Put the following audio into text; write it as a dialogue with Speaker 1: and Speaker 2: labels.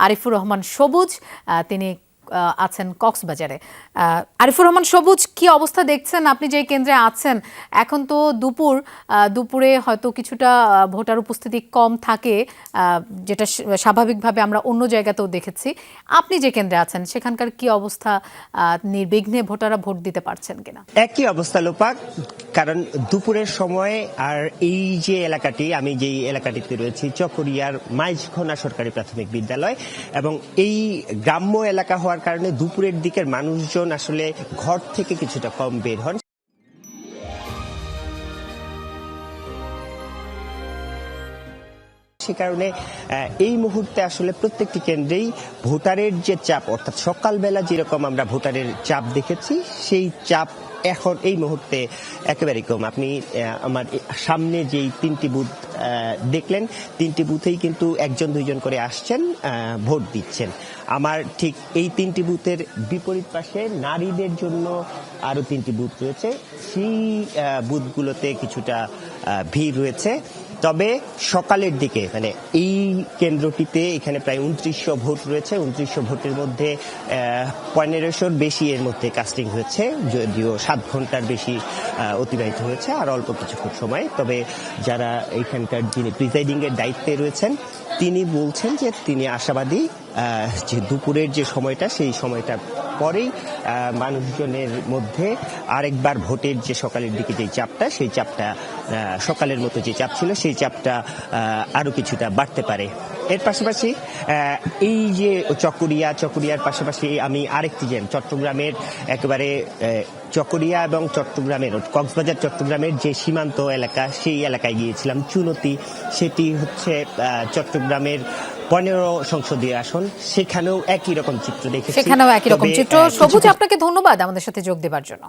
Speaker 1: আরিফুর রহমান সবুজ, তিনি আছেন কক্সবাজারে। আরিফুর রহমান সবুজ, কি অবস্থা দেখছেন আপনি যে কেন্দ্রে আছেন? এখন তো দুপুরে হয়তো কিছুটা ভোটার উপস্থিতি কম থাকে, যেটা স্বাভাবিকভাবে আমরা অন্য জায়গাতেও দেখেছি। আপনি যে কেন্দ্রে আছেন সেখানকার কি অবস্থা? নির্বিঘ্নে ভোটাররা ভোট দিতে পারছেন কিনা?
Speaker 2: একই অবস্থা লোপাক, কারণ দুপুরের সময় আর এই যে এলাকাটি, আমি যেই এলাকাটিতে রয়েছি চকরিয়ার মাইজখোনা সরকারি প্রাথমিক বিদ্যালয়, এবং এই গ্রাম্য এলাকা হওয়ার কারণে দুপুরের দিকের মানুষজন আসলে ঘর থেকে কিছুটা কম বের হন। সে কারণে এই মুহূর্তে আসলে প্রত্যেকটি কেন্দ্রেই ভোটারের যে চাপ, অর্থাৎ সকালবেলা যেরকম আমরা ভোটারের চাপ দেখেছি, সেই চাপ এখন এই মুহূর্তে একেবারে কম। আপনি আমার সামনে যেই তিনটি বুথ দেখলেন, তিনটি বুথেই কিন্তু একজন দুইজন করে আসছেন, ভোট দিচ্ছেন। আমার ঠিক এই তিনটি বুথের বিপরীত পাশে নারীদের জন্য আরো তিনটি বুথ রয়েছে, সেই বুথগুলোতে কিছুটা ভিড় রয়েছে। তবে সকালের দিকে, মানে এই কেন্দ্রটিতে এখানে প্রায় 2900 ভোট রয়েছে। 2900 ভোটের মধ্যে 1500-র বেশি এর মধ্যে কাস্টিং হয়েছে, যদিও 7 ঘন্টার বেশি অতিবাহিত হয়েছে, আর অল্প কিছুক্ষণ সময়। তবে যারা এখানকার যিনি প্রিসাইডিং এর দায়িত্বে রয়েছেন, তিনি বলছেন যে তিনি আশাবাদী যে দুপুরের যে সময়টা, সেই সময়টা পরেই মানুষজনের মধ্যে আরেকবার ভোটের যে সকালের দিকে যে চাপটা, সেই চাপটা সকালের মতো যে চাপ ছিল, সেই চাপটা আরো কিছুটা বাড়তে পারে। এর পাশাপাশি এই যে চকরিয়ার পাশাপাশি আমি আরেকটি চট্টগ্রামের একেবারে চকরিয়া এবং চট্টগ্রামের কক্সবাজার চট্টগ্রামের যে সীমান্ত এলাকা, সেই এলাকায় গিয়েছিলাম। চুনতি, সেটি হচ্ছে চট্টগ্রামের 15 সংসদীয় আসন, সেখানেও একই রকম চিত্র দেখেছি।
Speaker 1: সবুজ, আপনাকে ধন্যবাদ আমাদের সাথে যোগ দেওয়ার জন্য।